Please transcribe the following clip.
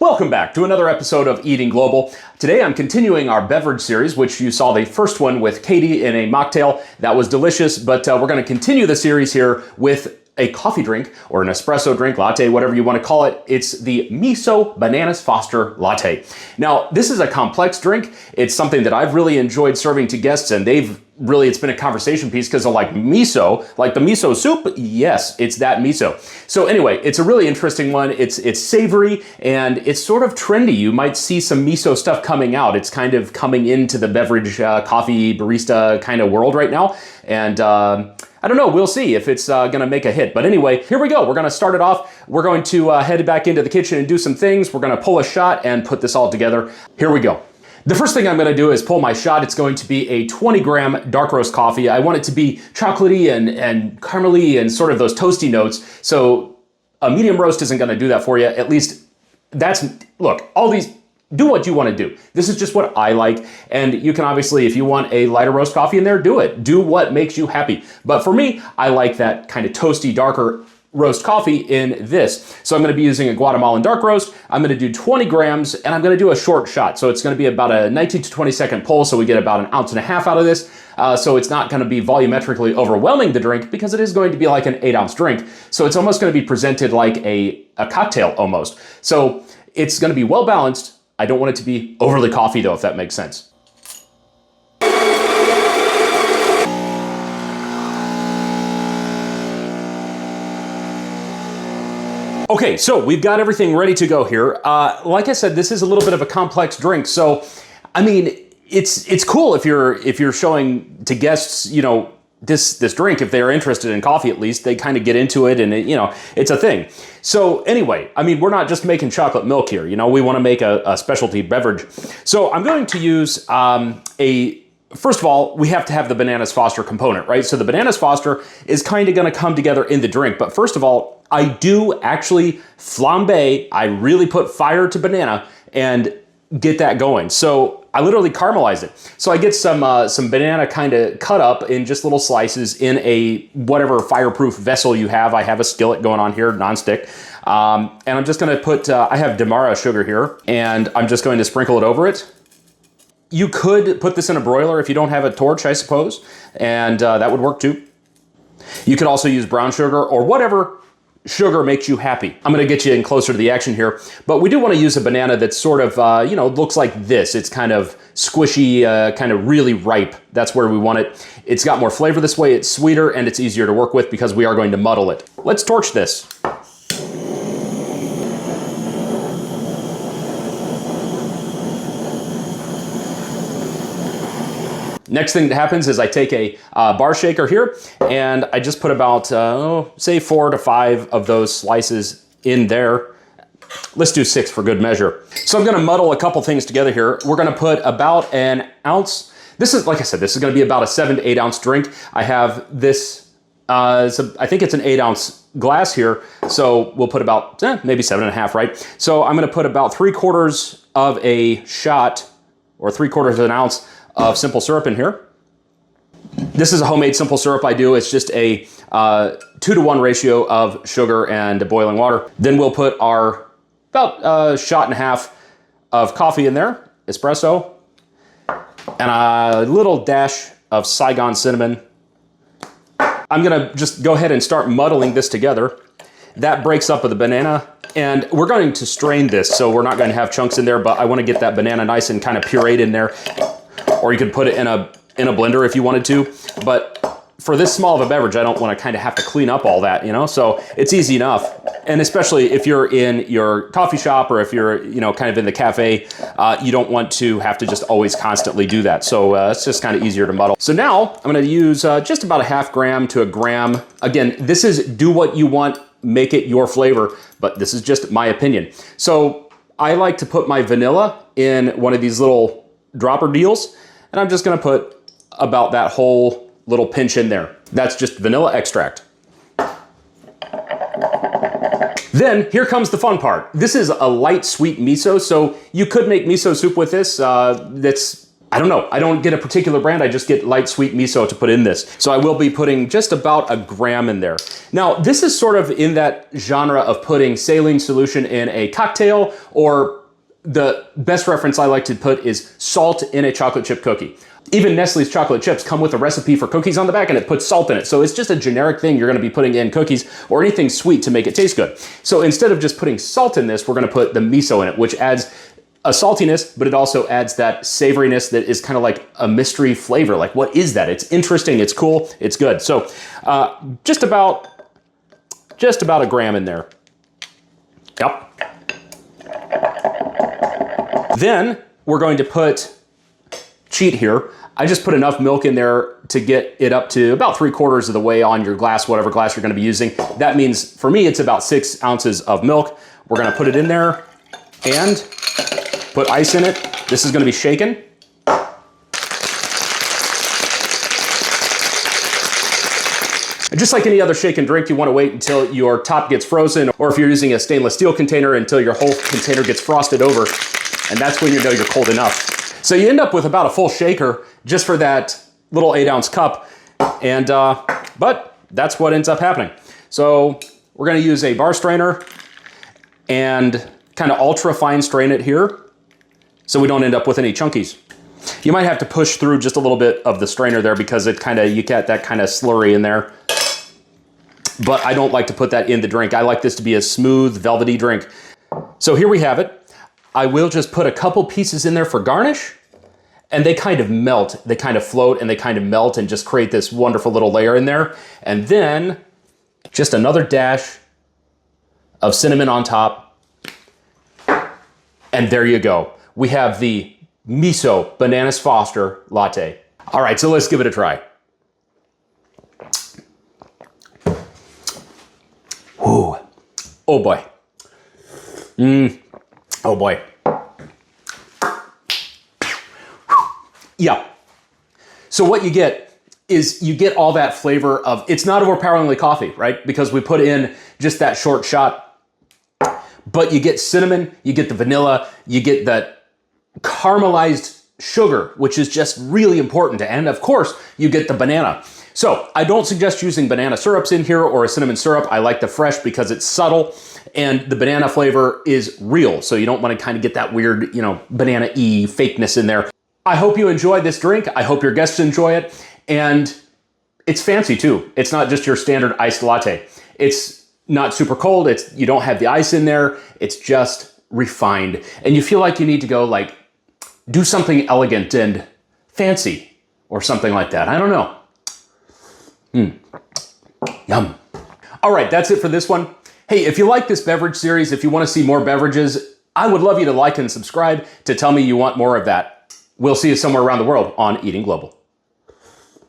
Welcome back to another episode of Eating Global. Today I'm continuing our beverage series, which you saw the first one with Katie in a mocktail. That was delicious, but we're going to continue the series here with a coffee drink or an espresso drink, latte, whatever you want to call it. It's the Miso Bananas Foster Latte. Now, this is a complex drink. It's something that I've really enjoyed serving to guests, and it's been a conversation piece because of like miso, like the miso soup. Yes, it's that miso. So anyway, it's a really interesting one. It's savory and it's sort of trendy. You might see some miso stuff coming out. It's kind of coming into the beverage, coffee, barista kind of world right now. And I don't know, we'll see if it's gonna make a hit. But anyway, here we go. We're gonna start it off. We're going to head back into the kitchen and do some things. We're gonna pull a shot and put this all together. Here we go. The first thing I'm gonna do is pull my shot. It's going to be a 20-gram dark roast coffee. I want it to be chocolatey and caramely and sort of those toasty notes. So a medium roast isn't gonna do that for you. At least look, all these, do what you want to do. This is just what I like. And you can obviously, if you want a lighter roast coffee in there, do it. Do what makes you happy. But for me, I like that kind of toasty, darker roast coffee in this. So I'm going to be using a Guatemalan dark roast. I'm going to do 20 grams and I'm going to do a short shot. So it's going to be about a 19 to 20 second pull. So we get about 1.5 ounces out of this. So it's not going to be volumetrically overwhelming the drink because it is going to be like an 8-ounce drink. So it's almost going to be presented like a cocktail almost. So it's going to be well balanced. I don't want it to be overly coffee though, if that makes sense. Okay, so we've got everything ready to go here. Like I said, this is a little bit of a complex drink. So, I mean, it's cool if you're showing to guests, you know, this drink, if they're interested in coffee at least, they kind of get into it and it's a thing. So anyway, I mean, we're not just making chocolate milk here, we want to make a specialty beverage. So I'm going to use first of all, we have to have the Bananas Foster component, right? So the Bananas Foster is kind of going to come together in the drink. But first of all, I do actually flambe. I really put fire to banana and get that going. So I literally caramelize it. So I get some banana kind of cut up in just little slices in a whatever fireproof vessel you have. I have a skillet going on here, nonstick. And I'm just gonna put, I have Demerara sugar here, and I'm just going to sprinkle it over it. You could put this in a broiler if you don't have a torch, I suppose, and that would work too. You could also use brown sugar or whatever sugar makes you happy. I'm gonna get you in closer to the action here, but we do wanna use a banana that's sort of, looks like this. It's kind of squishy, kind of really ripe. That's where we want it. It's got more flavor this way, it's sweeter, and it's easier to work with because we are going to muddle it. Let's torch this. Next thing that happens is I take a bar shaker here and I just put about, say 4 to 5 of those slices in there. Let's do 6 for good measure. So I'm gonna muddle a couple things together here. We're gonna put about 1 ounce. This is, like I said, this is gonna be about a 7 to 8 ounce drink. I have this, I think it's an 8-ounce glass here. So we'll put about, maybe 7.5, right? So I'm gonna put about 3/4 of a shot or 3/4 of an ounce of simple syrup in here. This is a homemade simple syrup I do. It's just a 2-to-1 ratio of sugar and boiling water. Then we'll put our about 1.5 shots of coffee in there, espresso, and a little dash of Saigon cinnamon. I'm gonna just go ahead and start muddling this together. That breaks up with the banana, and we're going to strain this, so we're not going to have chunks in there, but I want to get that banana nice and kind of pureed in there. Or you could put it in a blender if you wanted to. But for this small of a beverage, I don't want to kind of have to clean up all that, so it's easy enough. And especially if you're in your coffee shop or if you're, kind of in the cafe, you don't want to have to just always constantly do that. So it's just kind of easier to muddle. So now I'm going to use just about 1/2 gram to 1 gram. Again, this is do what you want, make it your flavor, but this is just my opinion. So I like to put my vanilla in one of these little dropper deals. And I'm just gonna put about that whole little pinch in there. That's just vanilla extract. Then here comes the fun part. This is a light sweet miso, so you could make miso soup with this. That's I don't know. I don't get a particular brand. I just get light sweet miso to put in this. So I will be putting just about a gram in there. Now, this is sort of in that genre of putting saline solution in a cocktail, or the best reference I like to put is salt in a chocolate chip cookie. Even Nestle's chocolate chips come with a recipe for cookies on the back and it puts salt in it. So it's just a generic thing you're gonna be putting in cookies or anything sweet to make it taste good. So instead of just putting salt in this, we're gonna put the miso in it, which adds a saltiness, but it also adds that savoriness that is kind of like a mystery flavor. Like, what is that? It's interesting, it's cool, it's good. So just about a gram in there. Yep. Then we're going to put, cheat here, I just put enough milk in there to get it up to about 3/4 of the way on your glass, whatever glass you're gonna be using. That means for me, it's about 6 ounces of milk. We're gonna put it in there and put ice in it. This is gonna be shaken. And just like any other shaken drink, you wanna wait until your top gets frozen, or if you're using a stainless steel container, until your whole container gets frosted over. And that's when you know you're cold enough. So you end up with about a full shaker just for that little 8-ounce cup. And, but that's what ends up happening. So we're gonna use a bar strainer and kind of ultra fine strain it here so we don't end up with any chunkies. You might have to push through just a little bit of the strainer there because it kind of, you get that kind of slurry in there. But I don't like to put that in the drink. I like this to be a smooth, velvety drink. So here we have it. I will just put a couple pieces in there for garnish, and they kind of melt, they kind of float and they kind of melt and just create this wonderful little layer in there. And then just another dash of cinnamon on top. And there you go. We have the Miso Bananas Foster Latte. All right, so let's give it a try. Ooh. Oh boy. Oh boy. Yeah. So what you get is you get all that flavor of, it's not overpoweringly coffee, right? Because we put in just that short shot, but you get cinnamon, you get the vanilla, you get that caramelized sugar, which is just really important. And of course, you get the banana. So I don't suggest using banana syrups in here or a cinnamon syrup. I like the fresh because it's subtle and the banana flavor is real. So you don't want to kind of get that weird, banana-y fakeness in there. I hope you enjoy this drink. I hope your guests enjoy it. And it's fancy too. It's not just your standard iced latte. It's not super cold. You don't have the ice in there. It's just refined. And you feel like you need to go do something elegant and fancy or something like that. I don't know. Yum. All right, that's it for this one. Hey, if you like this beverage series, if you want to see more beverages, I would love you to like and subscribe to tell me you want more of that. We'll see you somewhere around the world on Eating Global.